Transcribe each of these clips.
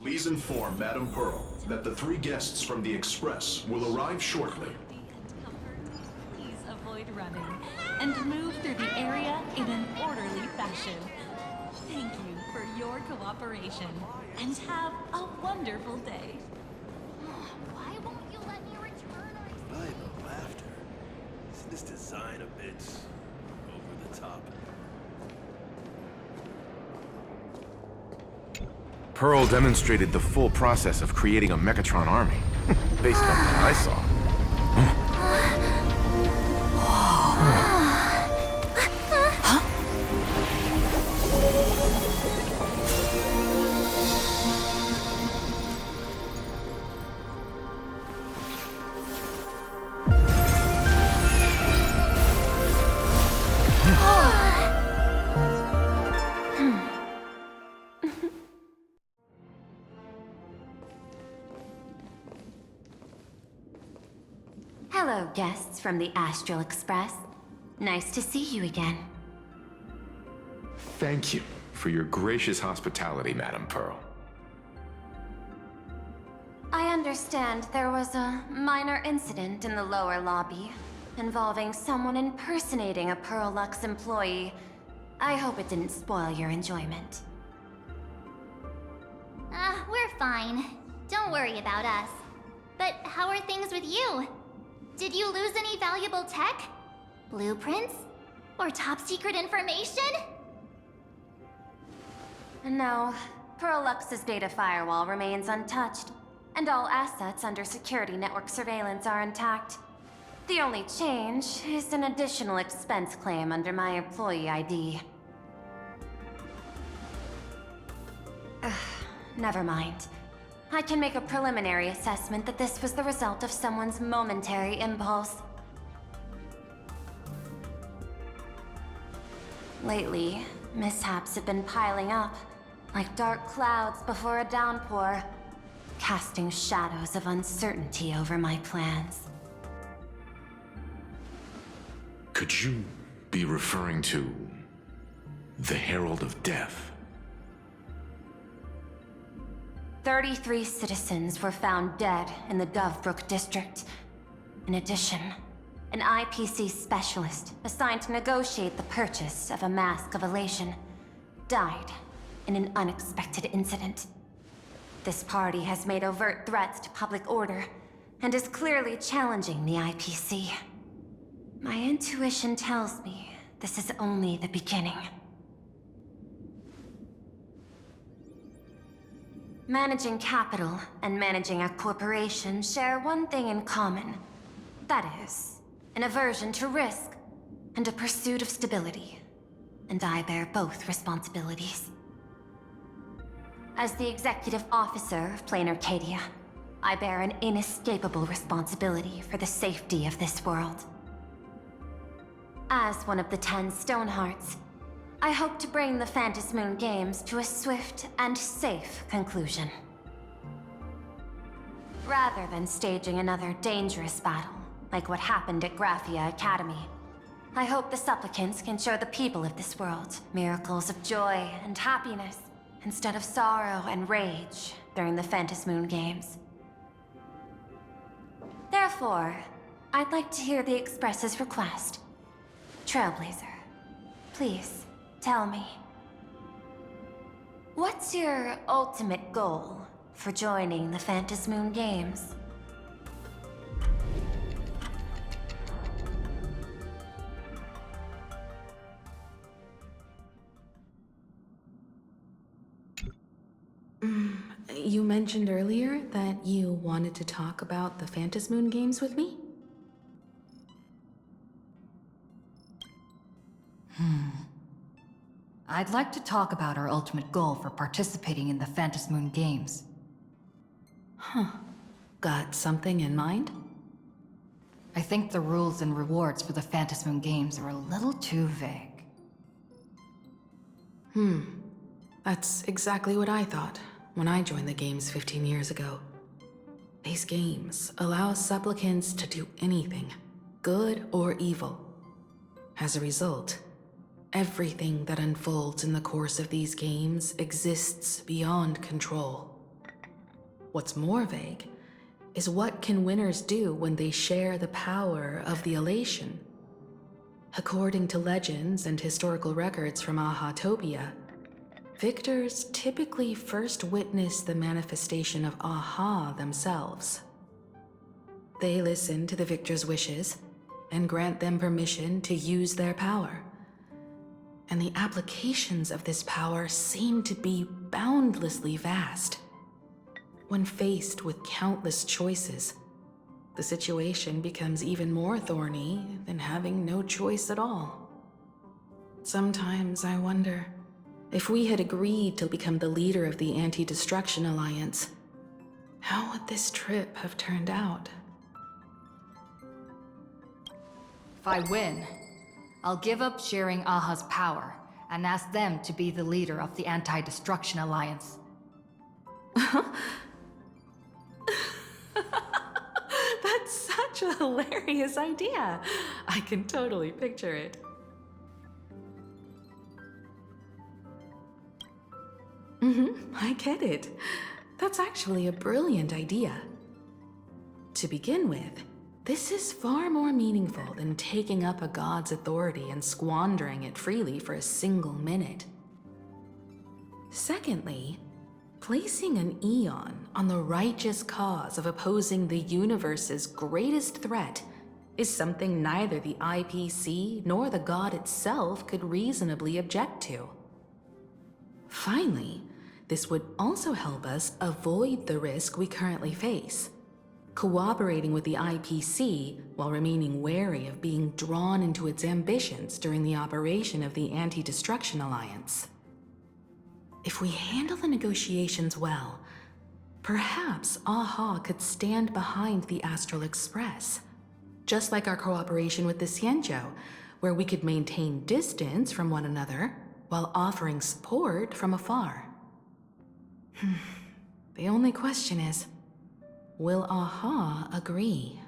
Please inform Madame Pearl that the 3 guests from the Express will arrive shortly. Please avoid running and move through the area in an orderly fashion. Thank you for your cooperation and have a wonderful day. Why won't you let me return our... By the laughter. Isn't this design a bit over the top? Pearl demonstrated the full process of creating a Mechatron army, based on what I saw. Hello, guests from the Astral Express. Nice to see you again. Thank you for your gracious hospitality, Madame Pearl. I understand there was a minor incident in the lower lobby involving someone impersonating a Pearl Lux employee. I hope it didn't spoil your enjoyment. We're fine. Don't worry about us. But how are things with you? Did you lose any valuable tech? Blueprints? Or top secret information? No, Pearl Lux's data firewall remains untouched, and all assets under security network surveillance are intact. The only change is an additional expense claim under my employee ID. Never mind. I can make a preliminary assessment that this was the result of someone's momentary impulse. Lately, mishaps have been piling up, like dark clouds before a downpour, casting shadows of uncertainty over my plans. Could you be referring to the Herald of Death? 33 citizens were found dead in the Dovebrook district. In addition, an IPC specialist assigned to negotiate the purchase of a Mask of Elation died in an unexpected incident. This party has made overt threats to public order and is clearly challenging the IPC. My intuition tells me this is only the beginning. Managing capital and managing a corporation share one thing in common. That is, an aversion to risk and a pursuit of stability. And I bear both responsibilities. As the executive officer of Plain Arcadia, I bear an inescapable responsibility for the safety of this world. As one of the 10 Stonehearts, I hope to bring the Phantasmoon Games to a swift and safe conclusion. Rather than staging another dangerous battle, like what happened at Graphia Academy, I hope the supplicants can show the people of this world miracles of joy and happiness, instead of sorrow and rage during the Phantasmoon Games. Therefore, I'd like to hear the Express's request. Trailblazer, please. Tell me, what's your ultimate goal for joining the Phantasmoon Games? You mentioned earlier that you wanted to talk about the Phantasmoon Games with me? I'd like to talk about our ultimate goal for participating in the Phantasmoon Games. Got something in mind? I think the rules and rewards for the Phantasmoon Games are a little too vague. That's exactly what I thought when I joined the games 15 years ago. These games allow supplicants to do anything, good or evil. As a result, everything that unfolds in the course of these games exists beyond control. What's more vague is what can winners do when they share the power of the elation? According to legends and historical records from Ahatopia, victors typically first witness the manifestation of Aha themselves. They listen to the victor's wishes and grant them permission to use their power. And the applications of this power seem to be boundlessly vast. When faced with countless choices, the situation becomes even more thorny than having no choice at all. Sometimes I wonder, if we had agreed to become the leader of the Anti-Destruction Alliance, how would this trip have turned out? If I win, I'll give up sharing Aha's power and ask them to be the leader of the Anti-Destruction Alliance. That's such a hilarious idea. I can totally picture it. I get it. That's actually a brilliant idea. To begin with, this is far more meaningful than taking up a god's authority and squandering it freely for a single minute. Secondly, placing an Eon on the righteous cause of opposing the universe's greatest threat is something neither the IPC nor the god itself could reasonably object to. Finally, this would also help us avoid the risk we currently face. Cooperating with the IPC while remaining wary of being drawn into its ambitions during the operation of the Anti-Destruction Alliance. If we handle the negotiations well, perhaps Aha could stand behind the Astral Express, just like our cooperation with the Xianzhou, where we could maintain distance from one another while offering support from afar. The only question is, will Aha agree?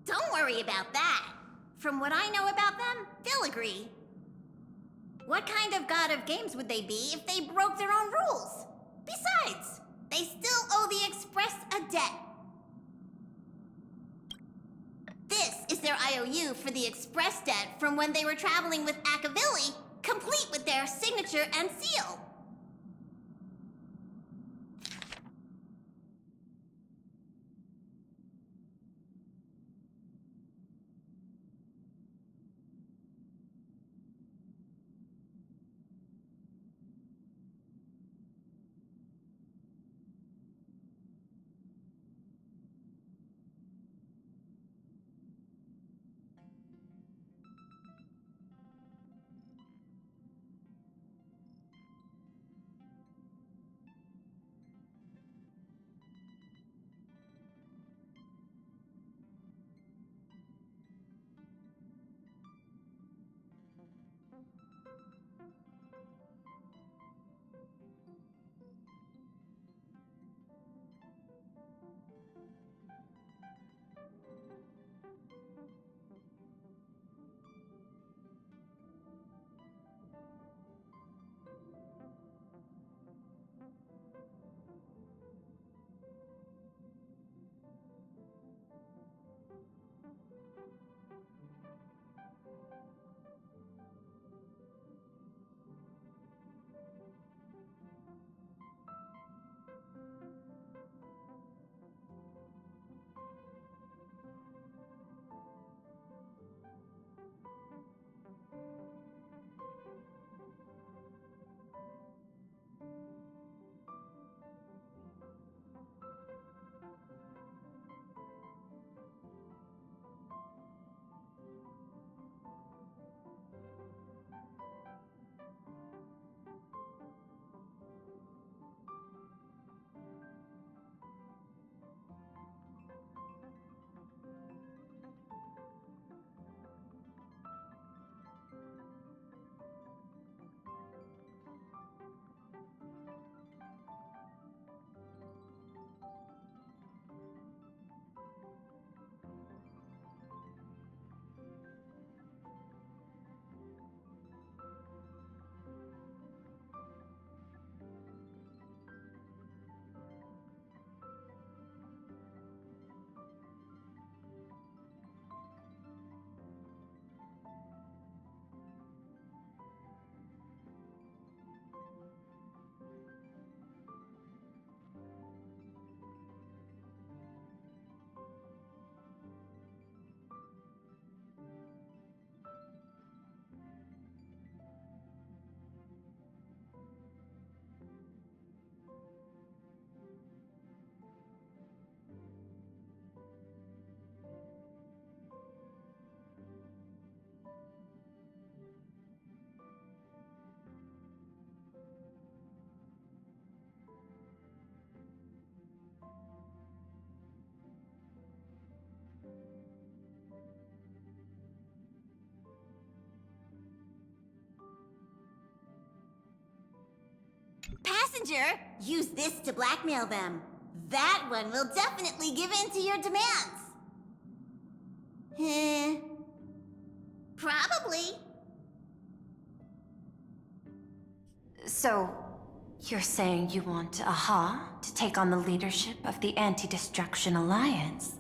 Don't worry about that. From what I know about them, they'll agree. What kind of god of games would they be if they broke their own rules? Besides, they still owe the Express a debt. This is their IOU for the Express debt from when they were traveling with Akavili, complete with their signature and seal. messenger, use this to blackmail them. That one will definitely give in to your demands. Probably. So, you're saying you want Aha to take on the leadership of the Anti-Destruction Alliance?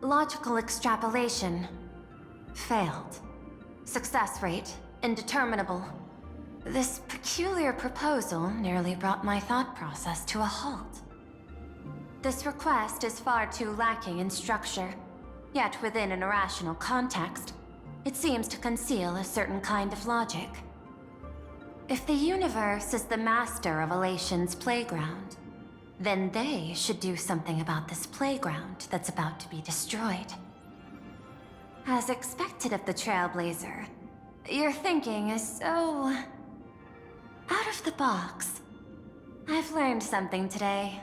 Logical extrapolation. Failed. Success rate indeterminable. This peculiar proposal nearly brought my thought process to a halt. This request is far too lacking in structure, yet within an irrational context, it seems to conceal a certain kind of logic. If the universe is the master of Elation's playground, then they should do something about this playground that's about to be destroyed. As expected of the Trailblazer, your thinking is so... out of the box. I've learned something today.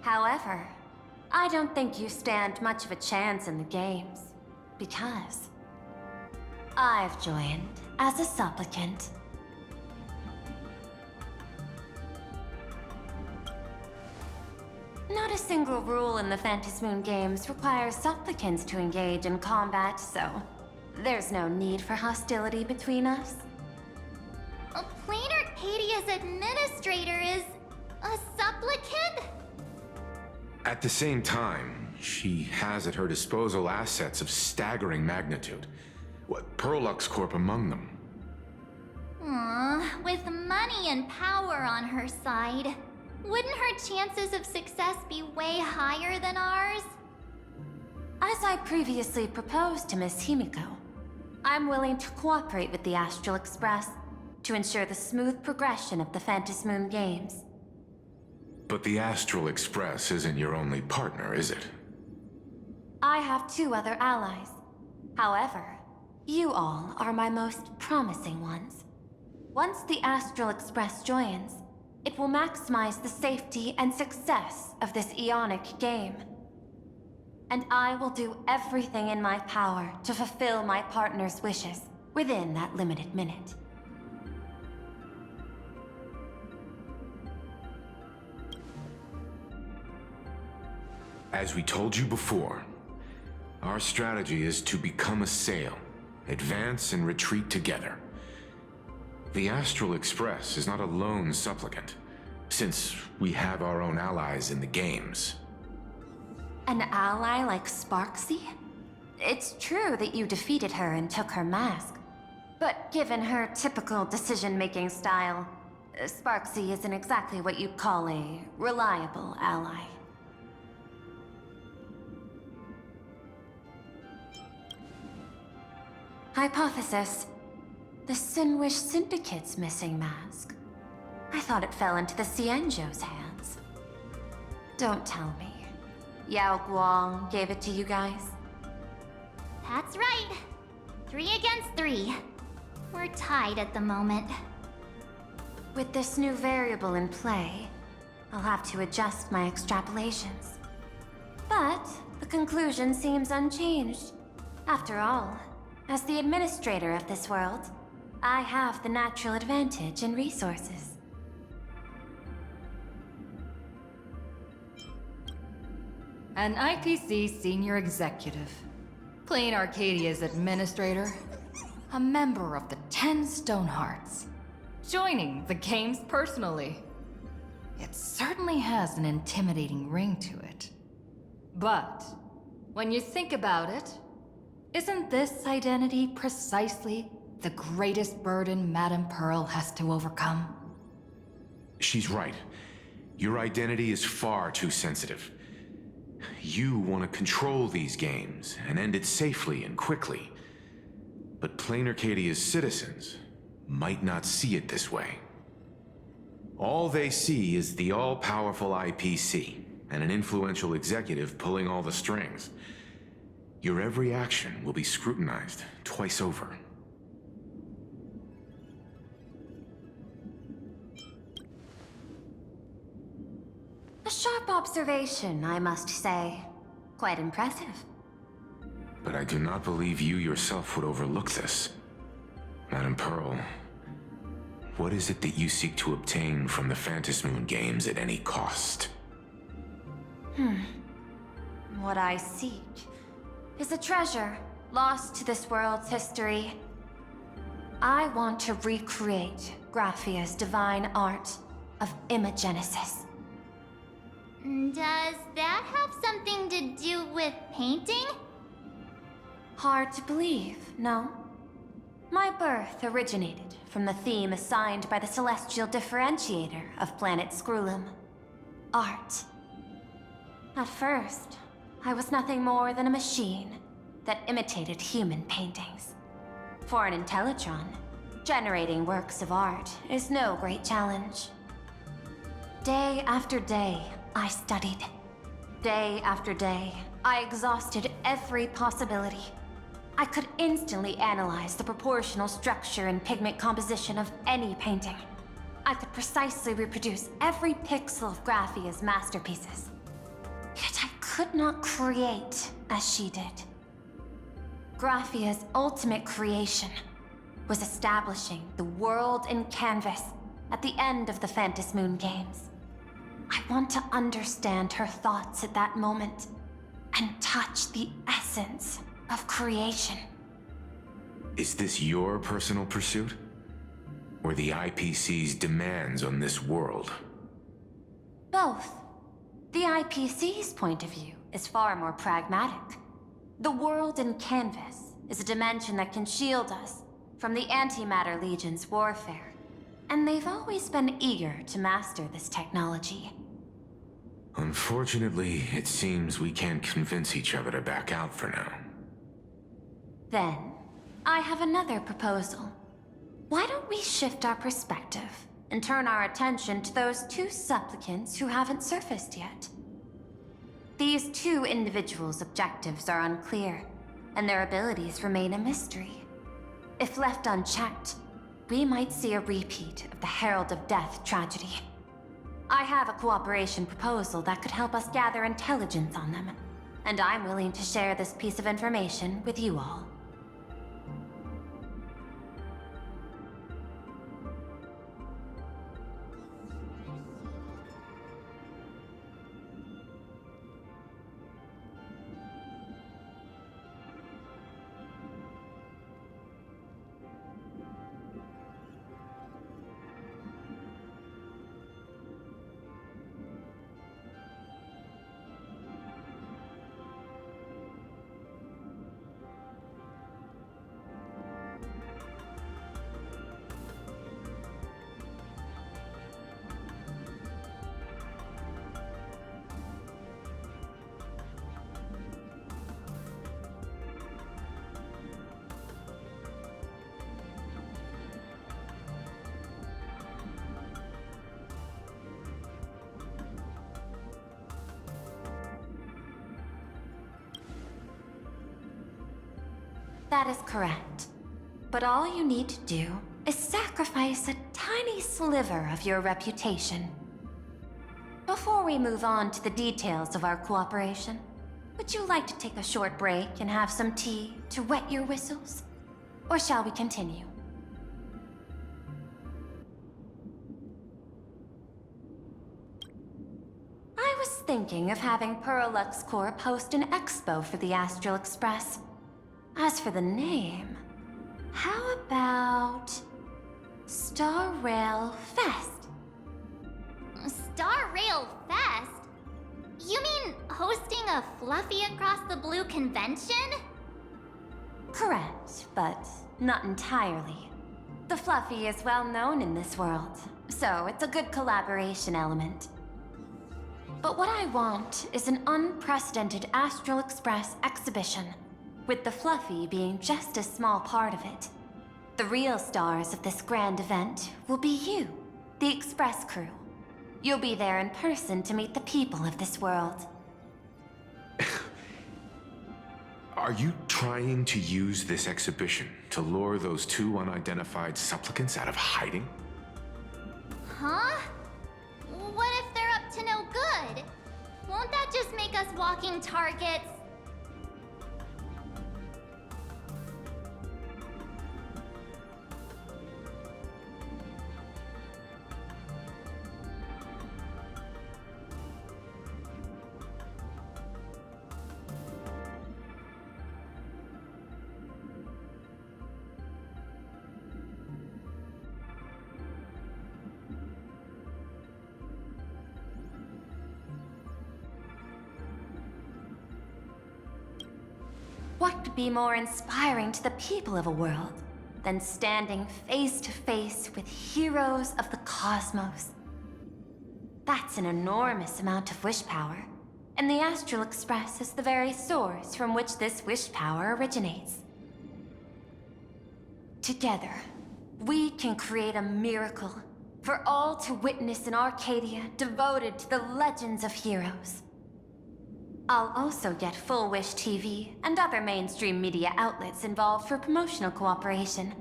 However, I don't think you stand much of a chance in the games, because I've joined as a supplicant. Not a single rule in the Phantasmoon games requires supplicants to engage in combat, so there's no need for hostility between us. Plain Arcadia's administrator is a supplicant? At the same time, she has at her disposal assets of staggering magnitude. What, Perlux Corp among them. With money and power on her side, wouldn't her chances of success be way higher than ours? As I previously proposed to Miss Himiko, I'm willing to cooperate with the Astral Express to ensure the smooth progression of the Phantasmoon games. But the Astral Express isn't your only partner, is it? I have 2 other allies. However, you all are my most promising ones. Once the Astral Express joins, it will maximize the safety and success of this Ionic game. And I will do everything in my power to fulfill my partner's wishes within that limited minute. As we told you before, our strategy is to become a sail, advance and retreat together. The Astral Express is not a lone supplicant, since we have our own allies in the games. An ally like Sparksy? It's true that you defeated her and took her mask. But given her typical decision-making style, Sparksy isn't exactly what you'd call a reliable ally. Hypothesis. The Sinwish Syndicate's missing mask. I thought it fell into the Cienjo's hands. Don't tell me. Yao Guang gave it to you guys? That's right. 3 against 3. We're tied at the moment. With this new variable in play, I'll have to adjust my extrapolations. But the conclusion seems unchanged. After all, as the administrator of this world, I have the natural advantage in resources. An IPC senior executive. Plain Arcadia's administrator. A member of the 10 Stonehearts. Joining the games personally. It certainly has an intimidating ring to it. But, when you think about it, isn't this identity precisely the greatest burden Madame Pearl has to overcome? She's right. Your identity is far too sensitive. You want to control these games and end it safely and quickly. But Plain Arcadia's citizens might not see it this way. All they see is the all-powerful IPC and an influential executive pulling all the strings. Your every action will be scrutinized twice over. A sharp observation, I must say. Quite impressive. But I do not believe you yourself would overlook this. Madam Pearl, what is it that you seek to obtain from the Phantasmoon games at any cost? What I seek is a treasure lost to this world's history. I want to recreate Graphia's divine art of imagenesis. Does that have something to do with painting? Hard to believe, no? My birth originated from the theme assigned by the celestial differentiator of planet Scrulum: art. At first, I was nothing more than a machine that imitated human paintings. For an Intellitron, generating works of art is no great challenge. Day after day, I studied. Day after day, I exhausted every possibility. I could instantly analyze the proportional structure and pigment composition of any painting. I could precisely reproduce every pixel of Graphia's masterpieces. Yet I could not create as she did. Graphia's ultimate creation was establishing the world in canvas at the end of the Phantasmoon games. I want to understand her thoughts at that moment and touch the essence of creation. Is this your personal pursuit? Or the IPC's demands on this world? Both. The IPC's point of view is far more pragmatic. The world in canvas is a dimension that can shield us from the Antimatter Legion's warfare, and they've always been eager to master this technology. Unfortunately, it seems we can't convince each other to back out for now. Then, I have another proposal. Why don't we shift our perspective and turn our attention to those two supplicants who haven't surfaced yet? These two individuals' objectives are unclear, and their abilities remain a mystery. If left unchecked, we might see a repeat of the Herald of Death tragedy. I have a cooperation proposal that could help us gather intelligence on them, and I'm willing to share this piece of information with you all. That is correct. But all you need to do is sacrifice a tiny sliver of your reputation. Before we move on to the details of our cooperation, would you like to take a short break and have some tea to wet your whistles? Or shall we continue? I was thinking of having Pearlux Corp host an expo for the Astral Express. As for the name, how about Star Rail Fest? Star Rail Fest? You mean hosting a Fluffy Across the Blue convention? Correct, but not entirely. The Fluffy is well known in this world, so it's a good collaboration element. But what I want is an unprecedented Astral Express exhibition, with the Fluffy being just a small part of it. The real stars of this grand event will be you, the Express crew. You'll be there in person to meet the people of this world. Are you trying to use this exhibition to lure those two unidentified supplicants out of hiding? Huh? What if they're up to no good? Won't that just make us walking targets? be more inspiring to the people of a world than standing face to face with heroes of the cosmos? That's an enormous amount of wish power, and the Astral Express is the very source from which this wish power originates. Together, we can create a miracle for all to witness in Arcadia devoted to the legends of heroes. I'll also get Full Wish TV and other mainstream media outlets involved for promotional cooperation.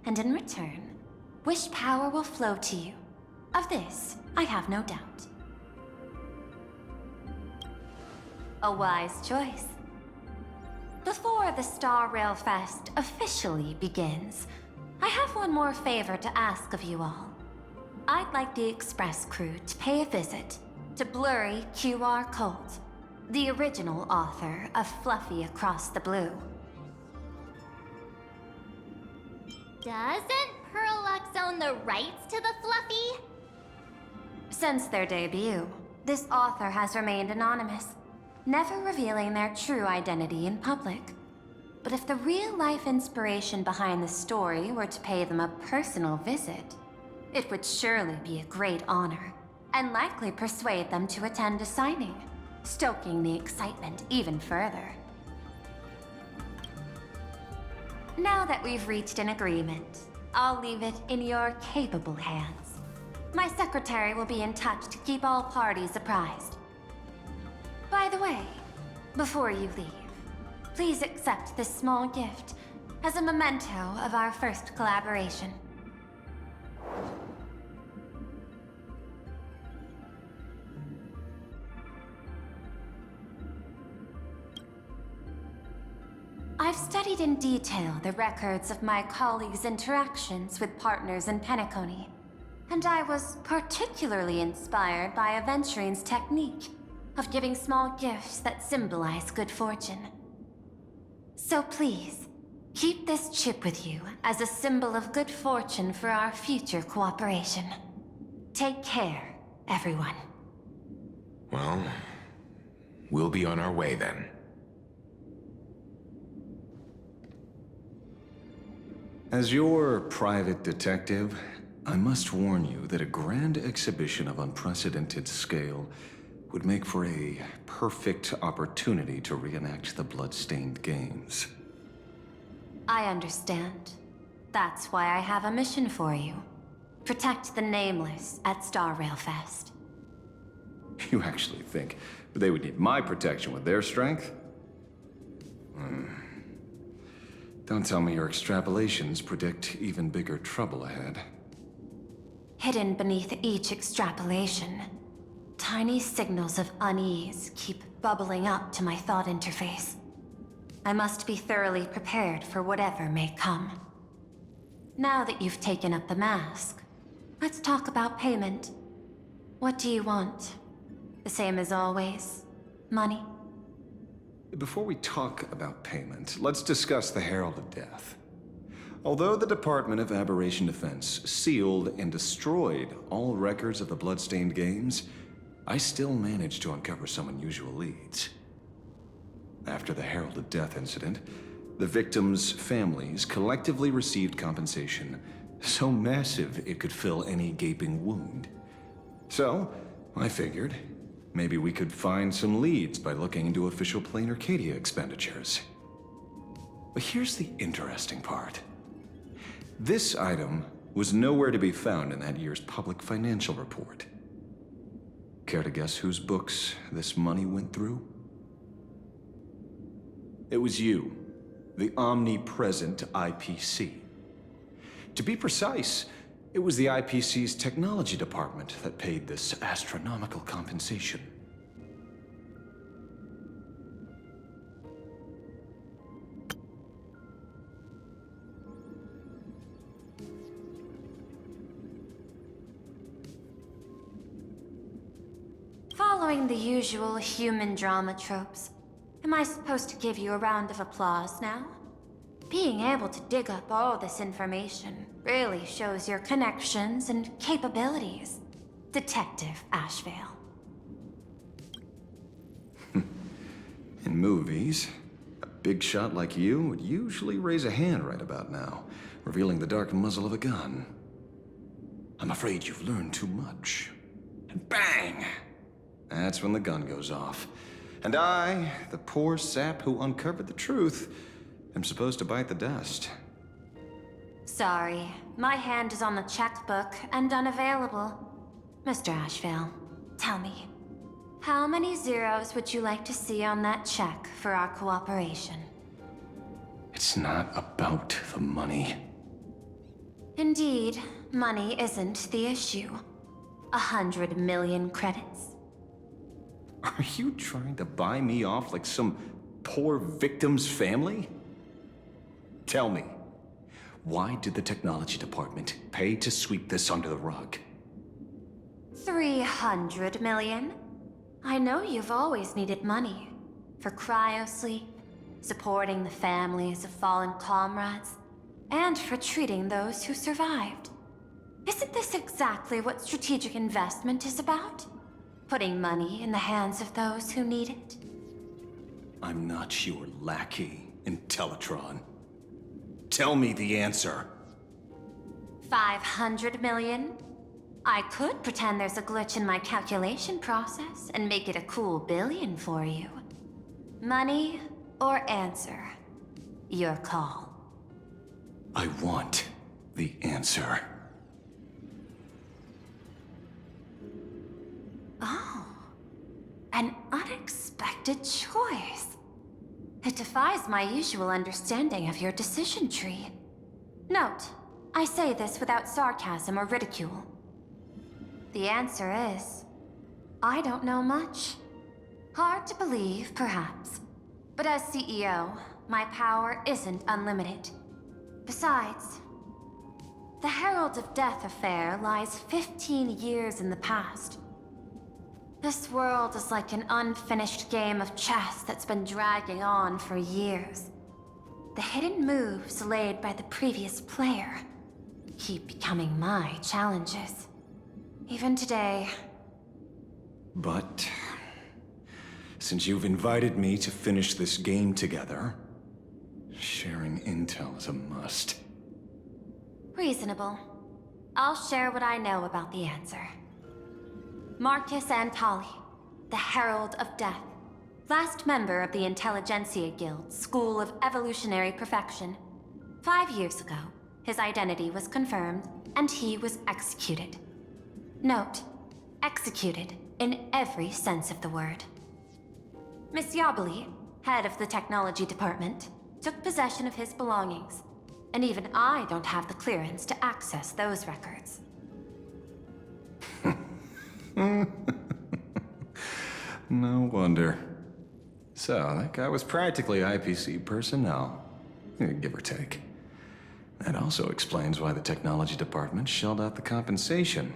And in return, wish power will flow to you. Of this, I have no doubt. A wise choice. Before the Star Rail Fest officially begins, I have one more favor to ask of you all. I'd like the Express crew to pay a visit to Blurry QR Colt, the original author of Fluffy Across the Blue. Doesn't Pearlux own the rights to the Fluffy? Since their debut, this author has remained anonymous, never revealing their true identity in public. But if the real-life inspiration behind the story were to pay them a personal visit, it would surely be a great honor, and likely persuade them to attend a signing, stoking the excitement even further. Now that we've reached an agreement, I'll leave it in your capable hands. My secretary will be in touch to keep all parties apprised. By the way, before you leave, please accept this small gift as a memento of our first collaboration. I've studied in detail the records of my colleagues' interactions with partners in Penacony, and I was particularly inspired by Aventurine's technique of giving small gifts that symbolize good fortune. So please, keep this chip with you as a symbol of good fortune for our future cooperation. Take care, everyone. Well, we'll be on our way then. As your private detective, I must warn you that a grand exhibition of unprecedented scale would make for a perfect opportunity to reenact the blood-stained games. I understand. That's why I have a mission for you. Protect the Nameless at Star Rail Fest. You actually think they would need my protection with their strength? Don't tell me your extrapolations predict even bigger trouble ahead. Hidden beneath each extrapolation, tiny signals of unease keep bubbling up to my thought interface. I must be thoroughly prepared for whatever may come. Now that you've taken up the mask, let's talk about payment. What do you want? The same as always? Money? Before we talk about payment, let's discuss the Herald of Death. Although the Department of Aberration Defense sealed and destroyed all records of the Bloodstained Games, I still managed to uncover some unusual leads. After the Herald of Death incident, the victims' families collectively received compensation so massive it could fill any gaping wound. So, I figured, maybe we could find some leads by looking into official Plain Arcadia expenditures. But here's the interesting part. This item was nowhere to be found in that year's public financial report. Care to guess whose books this money went through? It was you, the omnipresent IPC. To be precise, it was the IPC's technology department that paid this astronomical compensation. Following the usual human drama tropes, am I supposed to give you a round of applause now? Being able to dig up all this information really shows your connections and capabilities, Detective Ashvale. In movies, a big shot like you would usually raise a hand right about now, revealing the dark muzzle of a gun. I'm afraid you've learned too much. And bang! That's when the gun goes off. And I, the poor sap who uncovered the truth, am supposed to bite the dust. Sorry, my hand is on the checkbook and unavailable. Mr. Ashvale, tell me, how many zeros would you like to see on that check for our cooperation? It's not about the money. Indeed, money isn't the issue. 100 million credits. Are you trying to buy me off like some poor victim's family? Tell me, why did the technology department pay to sweep this under the rug? 300 million? I know you've always needed money. For cryosleep, supporting the families of fallen comrades, and for treating those who survived. Isn't this exactly what strategic investment is about? Putting money in the hands of those who need it? I'm not your lackey, Intellitron. Tell me the answer. 500 million? I could pretend there's a glitch in my calculation process and make it a cool billion for you. Money or answer? Your call. I want the answer. Oh, an unexpected choice. It defies my usual understanding of your decision tree. Note, I say this without sarcasm or ridicule. The answer is, I don't know much. Hard to believe, perhaps. But as CEO, my power isn't unlimited. Besides, the Herald of Death affair lies 15 years in the past. This world is like an unfinished game of chess that's been dragging on for years. The hidden moves laid by the previous player keep becoming my challenges. Even today. But since you've invited me to finish this game together, sharing intel is a must. Reasonable. I'll share what I know about the answer. Marcus Antali, the Herald of Death, last member of the Intelligentsia Guild School of Evolutionary Perfection. 5 years ago, his identity was confirmed, and he was executed. Note, executed in every sense of the word. Miss Yabali, head of the technology department, took possession of his belongings, and even I don't have the clearance to access those records. No wonder. So, that guy was practically IPC personnel, give or take. That also explains why the technology department shelled out the compensation.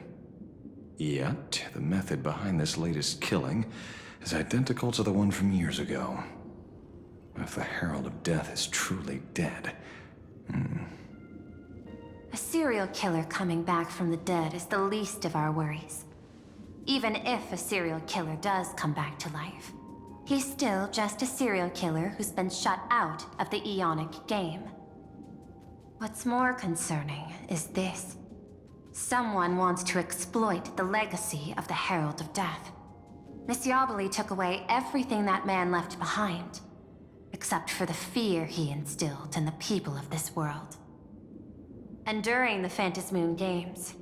Yet, the method behind this latest killing is identical to the one from years ago. If the Herald of Death is truly dead... A serial killer coming back from the dead is the least of our worries. Even if a serial killer does come back to life, he's still just a serial killer who's been shut out of the Ionic game. What's more concerning is this. Someone wants to exploit the legacy of the Herald of Death. Miss Yabali took away everything that man left behind, except for the fear he instilled in the people of this world. And during the Phantasmoon Games,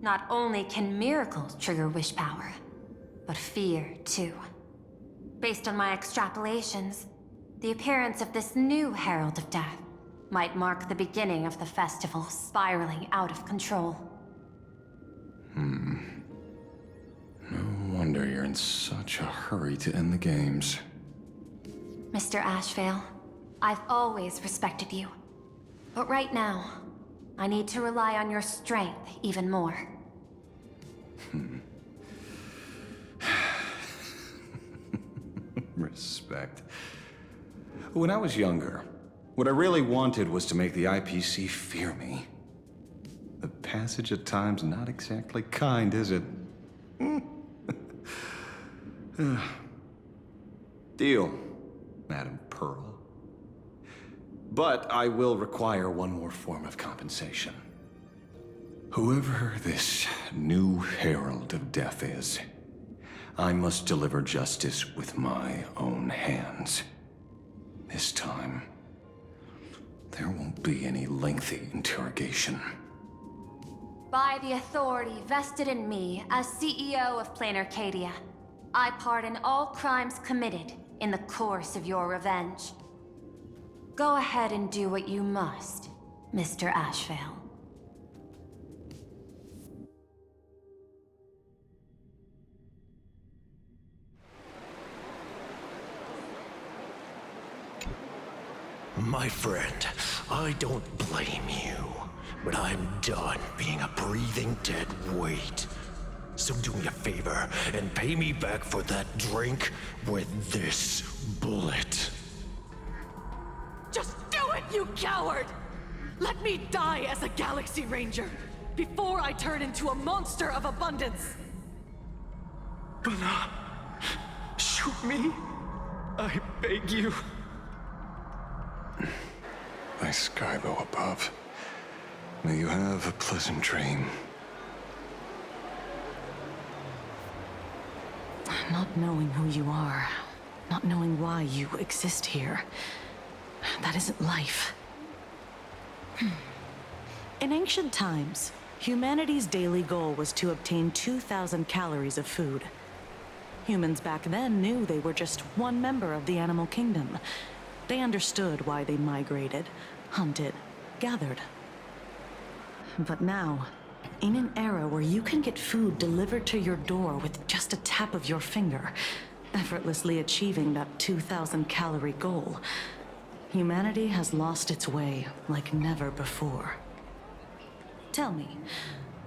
not only can miracles trigger wish power, but fear too. Based on my extrapolations, the appearance of this new Herald of Death might mark the beginning of the festival spiraling out of control. No wonder you're in such a hurry to end the games. Mr. Ashvale, I've always respected you. But right now, I need to rely on your strength even more. Respect. When I was younger, what I really wanted was to make the IPC fear me. The passage of time's not exactly kind, is it? Deal, Madam Pearl. But I will require one more form of compensation. Whoever this new Herald of Death is, I must deliver justice with my own hands. This time, there won't be any lengthy interrogation. By the authority vested in me as CEO of Plain Arcadia, I pardon all crimes committed in the course of your revenge. Go ahead and do what you must, Mr. Ashvale. My friend, I don't blame you, but I'm done being a breathing dead weight. So do me a favor and pay me back for that drink with this bullet. Just do it, you coward! Let me die as a Galaxy Ranger before I turn into a monster of abundance! Bana, shoot me. I beg you. My Skybo above, may you have a pleasant dream. Not knowing who you are, not knowing why you exist here, that isn't life. In ancient times, humanity's daily goal was to obtain 2,000 calories of food. Humans back then knew they were just one member of the animal kingdom. They understood why they migrated, hunted, gathered. But now, in an era where you can get food delivered to your door with just a tap of your finger, effortlessly achieving that 2,000 calorie goal, humanity has lost its way like never before. Tell me,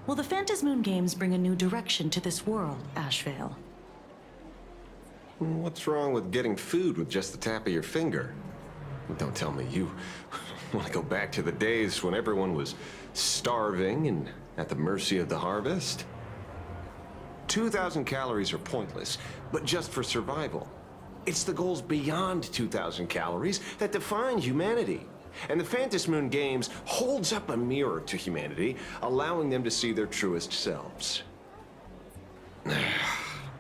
will the Phantasmoon Games bring a new direction to this world, Ashvale? What's wrong with getting food with just the tap of your finger? Don't tell me you want to go back to the days when everyone was starving and at the mercy of the harvest? 2,000 calories are pointless, but just for survival. It's the goals beyond 2,000 calories that define humanity. And the Phantasmoon Games holds up a mirror to humanity, allowing them to see their truest selves.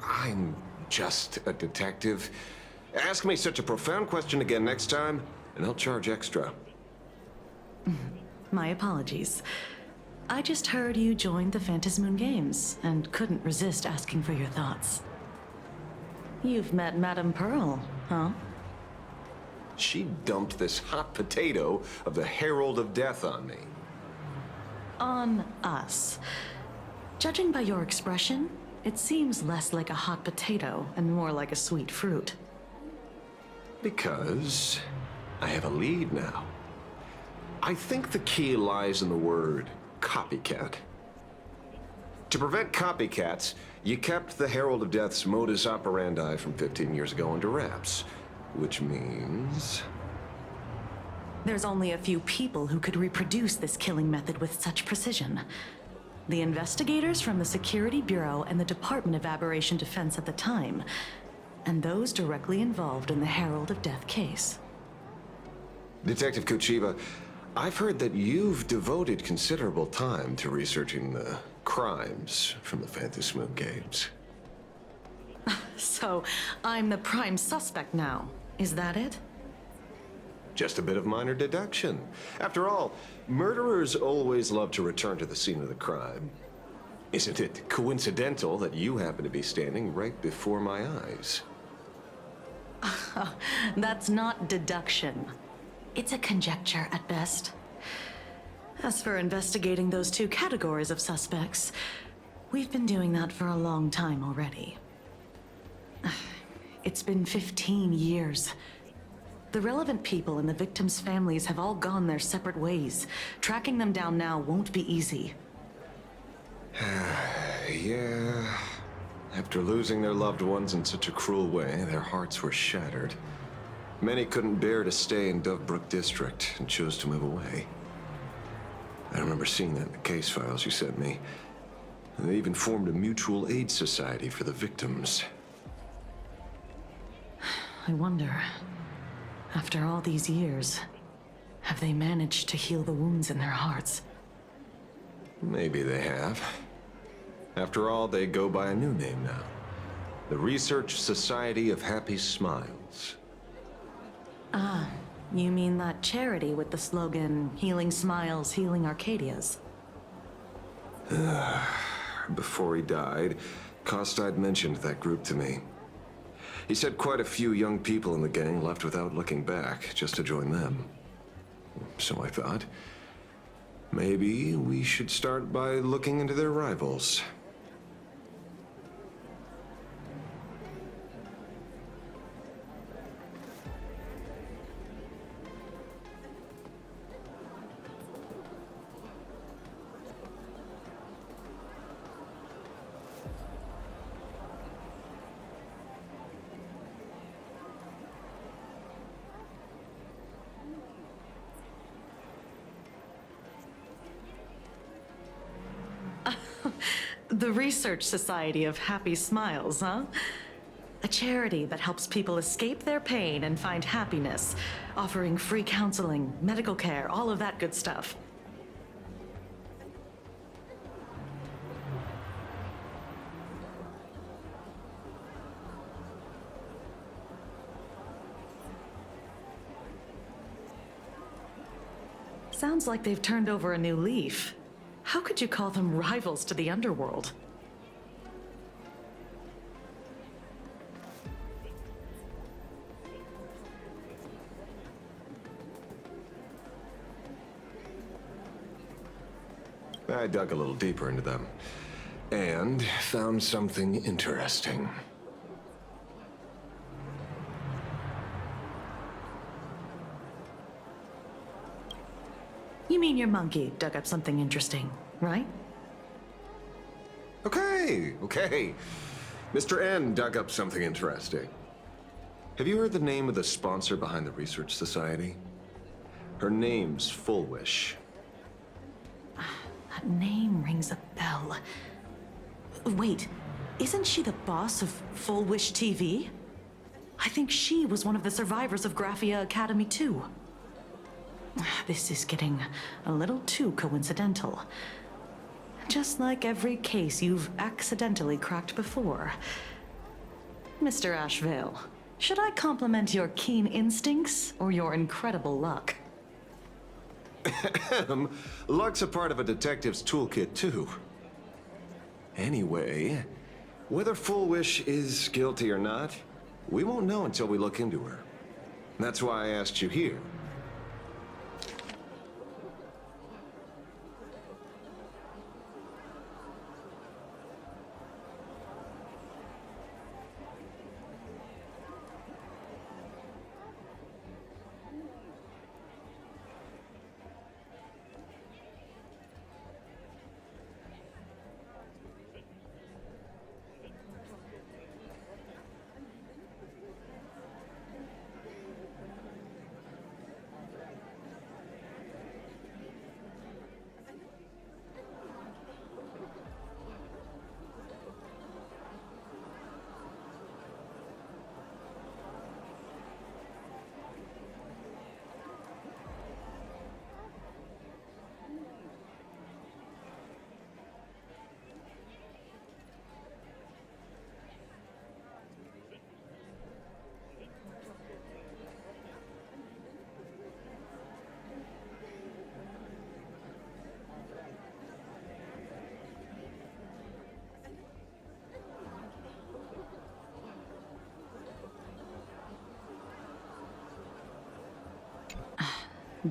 I'm just a detective. Ask me such a profound question again next time, and I'll charge extra. My apologies. I just heard you joined the Phantasmoon Games and couldn't resist asking for your thoughts. You've met Madame Pearl, huh? She dumped this hot potato of the Herald of Death on me. On us. Judging by your expression, it seems less like a hot potato and more like a sweet fruit. Because I have a lead now. I think the key lies in the word copycat. To prevent copycats, you kept the Herald of Death's modus operandi from 15 years ago under wraps. Which means... There's only a few people who could reproduce this killing method with such precision. The investigators from the Security Bureau and the Department of Aberration Defense at the time, and those directly involved in the Herald of Death case. Detective Kuchiba, I've heard that you've devoted considerable time to researching the crimes from the Phantasmoon Games. So, I'm the prime suspect now. Is that it? Just a bit of minor deduction. After all, murderers always love to return to the scene of the crime. Isn't it coincidental that you happen to be standing right before my eyes? That's not deduction. It's a conjecture at best. As for investigating those two categories of suspects, we've been doing that for a long time already. It's been 15 years. The relevant people and the victims' families have all gone their separate ways. Tracking them down now won't be easy. Yeah. After losing their loved ones in such a cruel way, their hearts were shattered. Many couldn't bear to stay in Dovebrook District and chose to move away. I remember seeing that in the case files you sent me. And they even formed a mutual aid society for the victims. I wonder, after all these years, Have they managed to heal the wounds in their hearts? Maybe they have. After all, they go by a new name now. The Research Society of Happy Smiles. Ah, you mean that charity with the slogan, Healing Smiles, Healing Arcadias? Before he died, Costide mentioned that group to me. He said quite a few young people in the gang left without looking back, just to join them. So I thought, maybe we should start by looking into their rivals. The Research Society of Happy Smiles, huh? A charity that helps people escape their pain and find happiness, offering free counseling, medical care, all of that good stuff. Sounds like they've turned over a new leaf. How could you call them rivals to the underworld? I dug a little deeper into them, and found something interesting. You mean your monkey dug up something interesting, right? Okay. Mr. N dug up something interesting. Have you heard the name of the sponsor behind the Research Society? Her name's Full Wish. That name rings a bell. Wait, isn't she the boss of Full Wish TV? I think she was one of the survivors of Graphia Academy too. This is getting a little too coincidental. Just like every case you've accidentally cracked before. Mr. Ashvale, should I compliment your keen instincts or your incredible luck? Luck's a part of a detective's toolkit, too. Anyway, whether Full Wish is guilty or not, we won't know until we look into her. That's why I asked you here.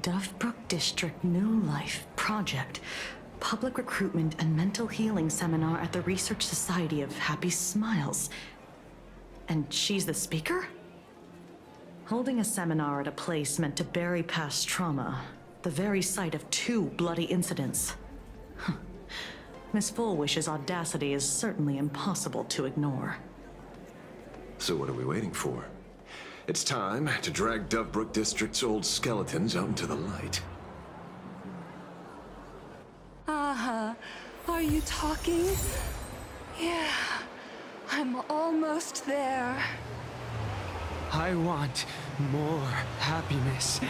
Dovebrook District New Life Project. Public Recruitment and Mental Healing Seminar at the Research Society of Happy Smiles. And she's the speaker? Holding a seminar at a place meant to bury past trauma. The very site of 2 bloody incidents. Miss Fullwish's audacity is certainly impossible to ignore. So what are we waiting for? It's time to drag Dovebrook District's old skeletons out into the light. Are you talking? Yeah, I'm almost there. I want more happiness.